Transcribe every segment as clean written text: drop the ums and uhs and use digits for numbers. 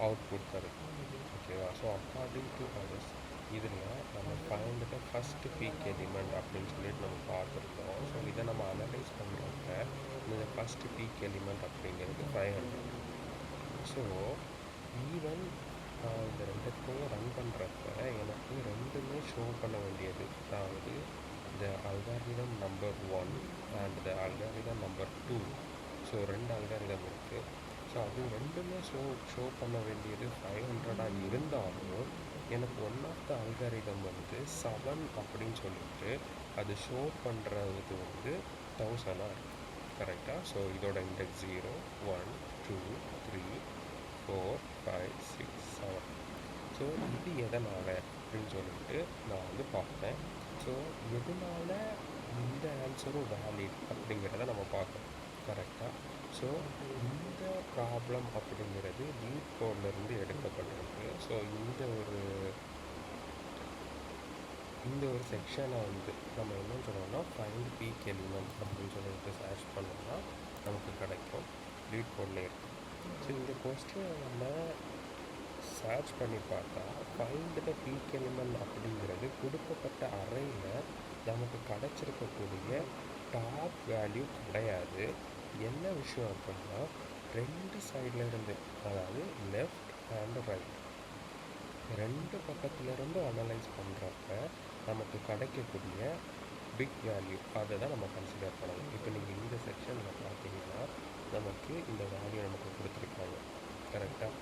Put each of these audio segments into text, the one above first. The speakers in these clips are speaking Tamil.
அவுட்புட் தருது. ஓகேவா? ஸோ அக்கார்டிங் டு அதர்ஸ் இதில் நம்ம find the first peak element அப்படின்னு சொல்லிட்டு நம்ம பார்த்துருக்கோம். ஸோ இதை நம்ம அனலைஸ் பண்ணுறப்ப இந்த ஃபஸ்ட்டு பீக் எலிமெண்ட் அப்படிங்கிறது 500. ஸோ ஈவன் இந்த ரெண்டுத்தையும் ரன் பண்ணுறப்ப எனக்கு ரெண்டுமே ஷோ பண்ண வேண்டியது, அதாவது the algorithm number 1 and the algorithm number 2. So ரெண்டு அல்காரிதம் இருக்குது. ஸோ அது ரெண்டுமே ஷோ பண்ண வேண்டியது 500 இருந்தாலும் எனக்கு ஒன் ஆஃப் த அல்காரிதம் வந்து 7 அப்படின்னு சொல்லிட்டு அது ஷோ பண்ணுறது வந்து 1000 இருக்குது. கரெக்டாக? ஸோ இதோட இண்டெக்ஸ் 0 1 2 3 4 5 6 7. ஸோ இது எதனால் அப்படின்னு சொல்லிட்டு நான் வந்து பார்த்தேன். ஸோ எதனால இந்த ஆன்சரும் வேலிட் அப்படிங்கிறத நம்ம பார்க்கணும். கரெக்டாக? ஸோ இந்த ப்ராப்ளம் அப்படிங்கிறது லீட் கோட்லேருந்து எடுக்கப்பட்டிருக்கு. ஸோ இந்த ஒரு செக்ஷனை வந்து நம்ம என்ன சொல்லணும்னா ஃபைண்ட் பீக் எலிமெண்ட் அப்படின்னு சொல்லிட்டு சர்ச் பண்ணோம்னா நமக்கு கிடைக்கும். லீட் கோட்லேயே இருக்குது. ஸோ இந்த கொஸ்டினை நம்ம சர்ச் பண்ணி பார்த்தா ஃபைண்ட் த பீக் எலிமெண்ட் அப்படிங்கிறது கொடுக்கப்பட்ட அறையில் நமக்கு கிடச்சிருக்கக்கூடிய டாப் வேல்யூ கிடையாது. என்ன விஷயம் அப்படின்னா ரெண்டு சைடில் இருந்து, அதாவது லெஃப்ட் அண்ட் ரைட் ரெண்டு பக்கத்துலேருந்து அனலைஸ் பண்ணுறப்ப நமக்கு கிடைக்கக்கூடிய பிக் வேல்யூ அதை தான் நம்ம கன்சிடர் பண்ணணும். இப்போ நீங்கள் இந்த செக்ஷனில் பார்த்தீங்கன்னா நமக்கு இந்த வேல்யூ நமக்கு கொடுத்துருக்காங்க. கரெக்டாக?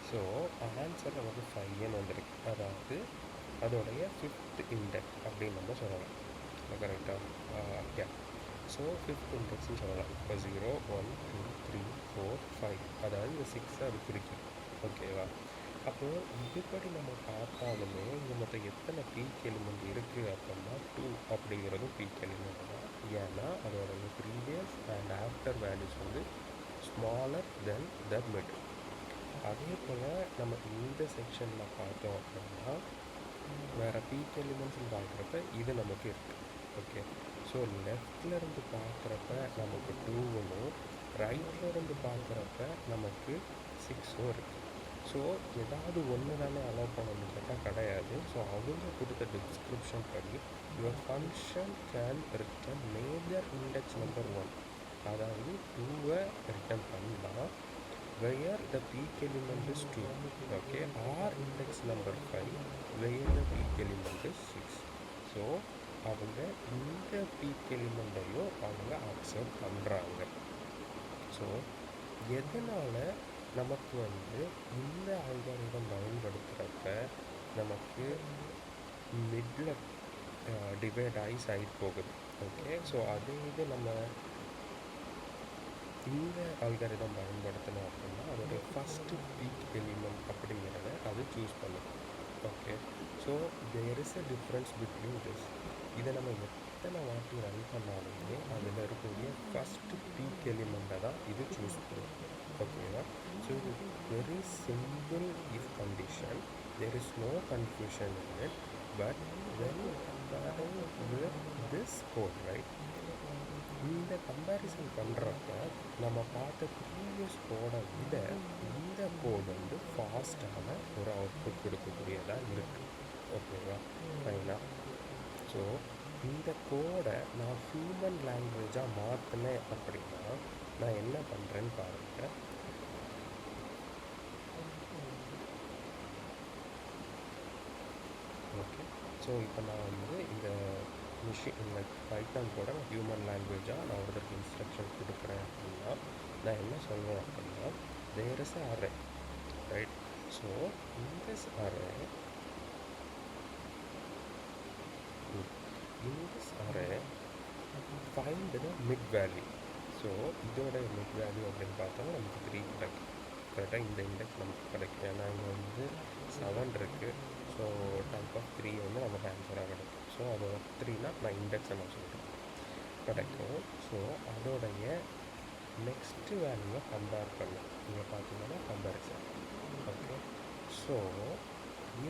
ஸோ ஆன்சர் நமக்கு 5 வந்துருக்கு. அதாவது அதோடைய 5th இண்டெக்ஸ் அப்படின்னு நம்ம சொல்லலாம். கரெக்டாக? ஸோ 5th இண்டெக்ஸ்னு சொல்லலாம். இப்போ 0 1 2 3 4 5, அதாவது இந்த 6 அது குறிக்கும். ஓகேவா? அப்போது இதுபடி நம்ம பார்த்தாலுமே இங்கே மொத்தம் எத்தனை பீக் எலிமெண்ட் இருக்குது அப்படின்னா 2 அப்படிங்கிறதும் பீக் எலிமெண்ட் தான். ஏன்னா அதோட ப்ரீவியஸ் அண்ட் ஆஃப்டர் வேல்யூஸ் வந்து ஸ்மாலர் தென் த மிட். அதே போல் நம்ம இந்த செக்ஷனில் பார்த்தோம் அப்படின்னா வேறு பீக் எலிமெண்ட்ஸ்னு பார்க்குறப்ப இது நமக்கு இருக்குது. ஓகே. ஸோ லெஃப்ட்லேருந்து பார்க்குறப்ப நமக்கு 2வும் ரைட்லேருந்து பார்க்குறப்ப நமக்கு 6ம் இருக்குது. ஸோ ஏதாவது ஒன்று தானே அலோவ் பண்ணணும்னு கேட்டால் கிடையாது. ஸோ அவங்க கொடுத்த டிஸ்கிரிப்ஷன் படி your function can return major index number 1, அதாவது 2வை ரிட்டன் பண்ணலாம் where the peak element is 2, okay, or index number 5 where the peak element is 6. So அவங்க இந்த பீக் எலிமெண்ட்டையும் அவங்க அக்செப்ட் பண்ணுறாங்க. ஸோ எதனால் நமக்கு வந்து இந்த அல்காரிதம் பயன்படுத்துகிறப்ப நமக்கு மிடில் டிவைட் ஆகி சைட் போகுது. ஓகே. ஸோ அதே இது நம்ம இந்த அல்காரிதம் பயன்படுத்தணும் அப்படின்னா அதோடைய ஃபஸ்ட்டு பீக் எலிமெண்ட் அப்படிங்கிறத அது சூஸ் பண்ணும். Okay. So there is a difference between this. இதை நம்ம எத்தனை வாட்டி ரன் பண்ணாலுமே அதில் இருக்கக்கூடிய ஃபஸ்ட்டு பீக் எலிமெண்ட்டை தான் இது சூஸ் பண்ணும். ஓகேவா? ஸோ இது very simple if condition. There is no confusion in it. But when comparing with this code, right, இந்த கம்பேரிசன் பண்ணுறப்ப நம்ம பார்த்த ப்ரீவியஸ் கோடை விட இந்த கோடு வந்து ஃபாஸ்ட்டான ஒரு அவுட்புட் கொடுக்கக்கூடியதாக இருக்குது. ஓகேவா? ஃபைனா? ஸோ இந்த கோடை நான் ஹியூமன் லாங்குவேஜாக மாற்றினேன் அப்படின்னா நான் என்ன பண்ணுறேன்னு பாருங்கள். ஓகே. ஸோ இப்போ நான் வந்து இந்த பைத்தான் கூட நான் ஹியூமன் லாங்குவேஜாக நான் ஒருத்தருக்கு இன்ஸ்ட்ரக்ஷன் கொடுக்குறேன் அப்படின்னா நான் என்ன சொல்கிறேன் அப்படின்னா there is a array, right? So in this array find the mid value. So இதோட மிட் வேல்யூ அப்படின்னு பார்த்தோம்னா நமக்கு 3 கிடைக்கும். கரெக்டாக இந்த இண்டெக்ஸ் நமக்கு கிடைக்கும். ஏன்னா இங்கே வந்து 7 இருக்குது. ஸோ டைப் ஆஃப் 3 வந்து நமக்கு ஆன்சராக கிடைக்கும். ஸோ அதோட 3னா நான் இண்டெக்ஸை நான் சொல்கிறேன் கிடைக்கும். ஸோ அதோடைய நெக்ஸ்ட்டு வேல்யூவை கம்பேர் பண்ணலாம். இங்கே பார்த்தீங்கன்னா comparison. Okay. So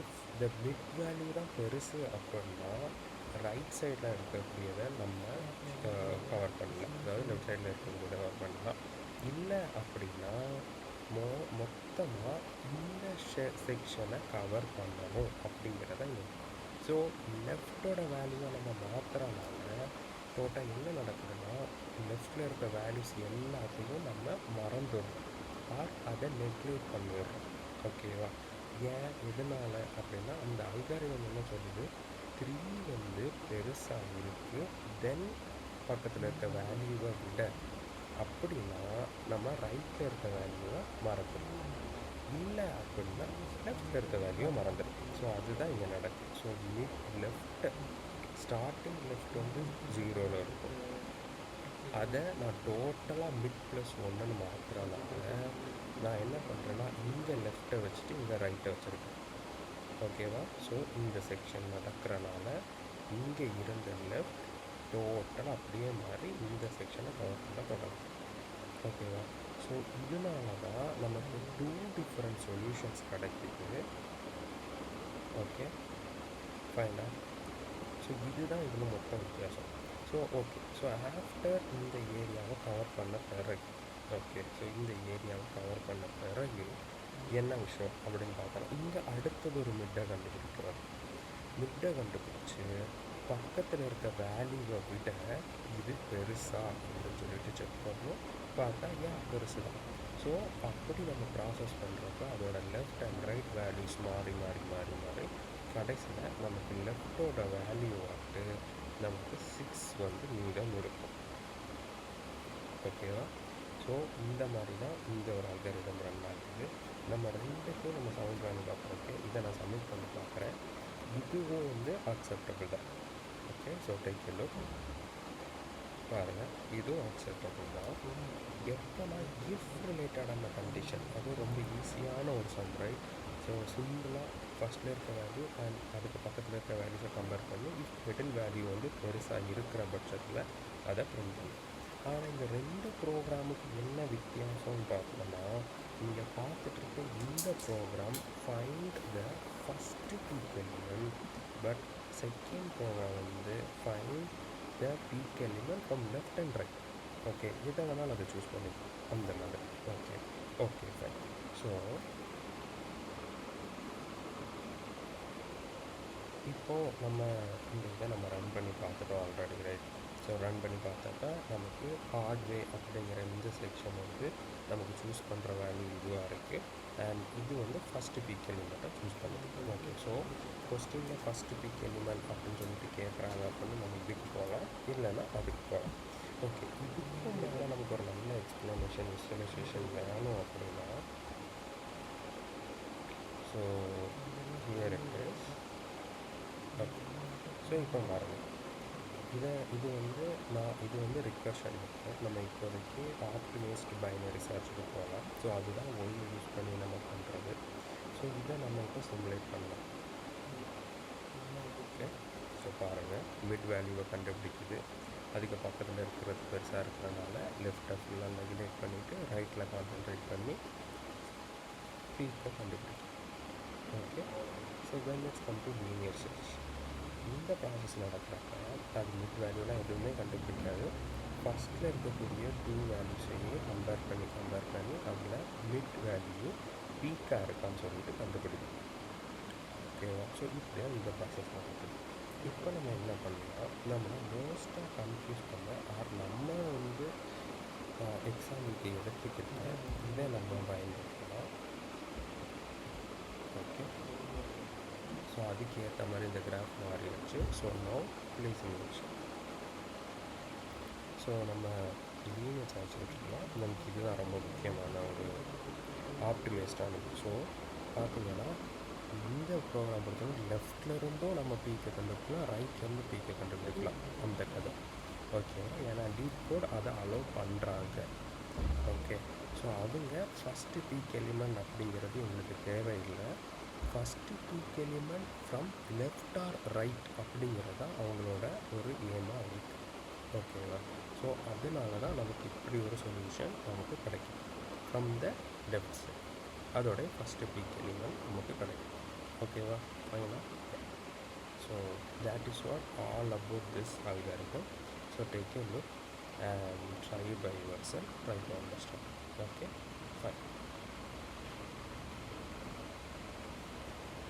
if the mid value தான் பெருசு அப்படின்னா ரைட் சைடில் இருக்கக்கூடியதை நம்ம கவர் பண்ணலாம், அதாவது லெஃப்ட் சைடில் இருக்கக்கூடியதை கவர் பண்ணலாம். இல்லை அப்படின்னா மொத்தமாக இந்த செக்ஷனை கவர் பண்ணணும் அப்படிங்கிறத இங்கே. ஸோ லெஃப்டோட வேல்யூவை நம்ம மாற்றுறனால டோட்டல் என்ன நடக்குதுன்னா லெஃப்டில் இருக்க வேல்யூஸ் எல்லாத்தையும் நம்ம மறந்துடுறோம் ஆர் அதை நெக்லேட் பண்ணிடுறோம். ஓகேவா? ஏன் எதனால் அப்படின்னா அந்த அல்காரிதம் என்ன சொல்லுது, 3 வந்து பெருசாக இருக்குது தென் பக்கத்தில் இருக்க வேல்யூவை விட. அப்படின்னா நம்ம ரைட்டில் இருக்க வேல்யூவை மறந்துடும், இல்லை அப்படின்னா லெஃப்டில் இருக்க வேல்யூவை மறந்துடும். ஸோ அதுதான் இங்கே நடக்குது. So mid left starting left வந்து 0ல் இருக்கும், அதை நான் டோட்டலாக மிட் ப்ளஸ் 1ன்னு மாற்றுறதுனால நான் என்ன பண்ணுறேன்னா இங்கே லெஃப்ட்டை வச்சுட்டு இங்கே ரைட்டை வச்சுருக்கேன். ஓகேவா? ஸோ இந்த செக்ஷன் நடக்கிறனால இங்கே இருந்த லெஃப்ட் டோட்டலாக அப்படியே மாறி இந்த செக்ஷனை கவர் பண்ண தொடங்கும். ஓகேவா? ஸோ இதனால தான் நமக்கு 2 டிஃப்ரெண்ட் சொல்யூஷன்ஸ் கிடைக்குது. ஓகே ஃபைனா? ஸோ இதுதான் இதில் மொத்த வித்தியாசம். ஸோ ஓகே, ஸோ ஆஃப்டர் இந்த ஏரியாவை கவர் பண்ண பிறகு, ஓகே, ஸோ இந்த ஏரியாவை கவர் பண்ண பிறகு என்ன விஷயம் அப்படின்னு பார்த்தோன்னா இங்கே அடுத்தது ஒரு மிட்டை கண்டுபிடிக்கிறோம். மிட்டை கண்டுபிடிச்சி பக்கத்தில் இருக்க வேல்யூவை விட இது பெருசா அப்படின்னு சொல்லிட்டு செக் பண்ணணும். பார்த்தா ஏன் பெருசு தான். ஸோ அப்படி நம்ம ப்ராசஸ் பண்ணுறப்ப அதோட லெஃப்ட் அண்ட் ரைட் வேல்யூஸ் மாறி மாறி மாறி மாறி கடைசியில் நமக்கு லெஃப்டோட வேல்யூ வந்து நமக்கு 6 வந்து மீதம் இருக்கும். ஓகேவா? ஸோ இந்த மாதிரி தான் இந்த ஒரு அல்காரிதம் ரன் ஆகுது. நம்ம ரெண்டுக்கும் நம்ம சவுண்ட் பண்ணி பார்க்குறோம். ஓகே, இதை நான் சப்மிட் பண்ணி பார்க்குறேன். இதுவும் வந்து அக்செப்டபிள் தான். Okay, so take a look. பாருங்கள், இதுவும் அக்செப்டபிள் தான். எப்போனா இஃப் ரிலேட்டடான கண்டிஷன், அது ரொம்ப ஈஸியான ஒரு சம், ரைட்? ஸோ சிம்பிளாக ஃபஸ்ட்டில் இருக்க வேல்யூ அண்ட் அதுக்கு பக்கத்தில் இருக்க வேல்யூஸை கம்பேர் பண்ணி இஃப் மிடில் வேல்யூ வந்து பெருசாக இருக்கிற பட்சத்தில் அதை பிரிண்ட் பண்ணும். ஆனால் இந்த 2 ப்ரோக்ராமுக்கு என்ன வித்தியாசம்னு பார்த்தோம்னா, இங்கே பார்த்துட்ருக்க இந்த program find the first peak element, but second program வந்து find the peak element from left and right. Okay, எதை வேணாலும் அதை சூஸ் பண்ணிக்கலாம் அந்த மாதிரி. Okay okay fine. ஸோ இப்போது நம்ம இந்த இதை நம்ம ரன் பண்ணி பார்த்துட்டோம் ஆல்ரெடி, ரைட்? ஸோ ரன் பண்ணி பார்த்தப்ப நமக்கு ஹார்ட்வே அப்படிங்கிற இந்த செக்ஷன் வந்து நமக்கு சூஸ் பண்ணுற வேல்யூ இதுவாக இருக்குது. அண்ட் இது வந்து ஃபஸ்ட்டு பீக் எலிமெண்ட்டை சூஸ் பண்ணிருக்கு. ஓகே, ஸோ கொஸ்டினில் ஃபஸ்ட்டு பீக் எலிமெண்ட் அப்படின்னு சொல்லிட்டு கேட்குறாங்க அப்படின்னு நம்ம இதுக்கு போகலாம், இல்லைன்னா அதுக்கு போகலாம். ஓகே, இதுக்கு மேலே நமக்கு ஒரு நல்ல எக்ஸ்ப்ளனேஷன் விசுவலைசேஷன் வேணும் அப்படின்னா, so here it is. Okay, so இப்போ பாருங்கள், இது வந்து ரிகர்ஷன் மெத்தட். நம்ம இப்போதைக்கு ஆப்டிமைஸ்டு பைனரி சர்ச்சுக்கு போகலாம். ஸோ அதுதான் ஒன்று யூஸ் பண்ணி நம்ம பண்ணுறது. ஸோ இதை நம்ம இப்போ சிமுலேட் பண்ணலாம். ஓகே, ஸோ பாருங்கள், மிட் வேல்யூவை கண்டுபிடிக்குது. அதுக்கு பக்கத்தில் இருக்கிறது பெருசாக இருக்கிறதுனால லெஃப்ட்டை ஃபுல்லாக நெகுலேட் பண்ணிவிட்டு ரைட்டில் கான்சன்ட்ரேட் பண்ணி பீக்கை கண்டுபிடிக்கும். Okay, so when it's come to linear search, இந்த ப்ராசஸ் நடக்கிறப்ப அது மிட் வேல்யூலாம் எதுவுமே கண்டுபிடிக்காது. ஃபஸ்ட்டில் இருக்கக்கூடிய 2 வேல்யூஸையும் கம்பேர் பண்ணி அதில் மிட் வேல்யூ பீக்காக இருக்கான்னு சொல்லிட்டு கண்டுபிடிக்கும். ஓகேவா? ஸோ இப்படியா இந்த ப்ராசஸ் நடக்குது. இப்போ நம்ம என்ன பண்ணலாம், நம்ம மோஸ்ட்டாக கன்ஃபியூஸ் பண்ண நம்ம வந்து எக்ஸாம்பிளுக்கு எடுத்துக்கிட்ட இதை நம்ம பயன்படுத்தலாம். ஓகே, ஸோ அதுக்கு ஏற்ற மாதிரி இந்த கிராஃப் மாறிடுச்சு. So now please inversion. So நம்ம லீனியர் சர்ச் எடுத்துக்கலாம். நமக்கு இதுதான் ரொம்ப முக்கியமான ஒரு ஆப்டிமைஸ்டானது. ஸோ பார்த்தீங்கன்னா இந்த ப்ரோக்ராம் பொறுத்தவரை லெஃப்டில் இருந்தும் நம்ம பீக்கை கண்டுபிடிக்கலாம், ரைட்லேருந்து பீக்கை கண்டுபிடிக்கலாம் அந்த கதை. ஓகே, ஏன்னா டீப் கோட் அதை அலோவ் பண்ணுறாங்க. ஓகே, ஸோ அவங்க ஃபஸ்ட்டு பீக் எலிமெண்ட் அப்படிங்கிறது உங்களுக்கு தேவையில்லை. First peak element from left or right அப்படிங்கிறதா அவங்களோட ஒரு ஏமாக இருக்குது. ஓகேவா? ஸோ அதனால தான் நமக்கு இப்படி ஒரு சொல்யூஷன் நமக்கு கிடைக்கும். ஃப்ரம் த லெஃப்ட் சைட் அதோடைய ஃபஸ்ட்டு பீக் எலிமெண்ட் நமக்கு கிடைக்கும். ஓகேவா? ஃபைனாக. So that is what all about this algorithm. So take a look and try it by yourself, try to understand. Okay, fine.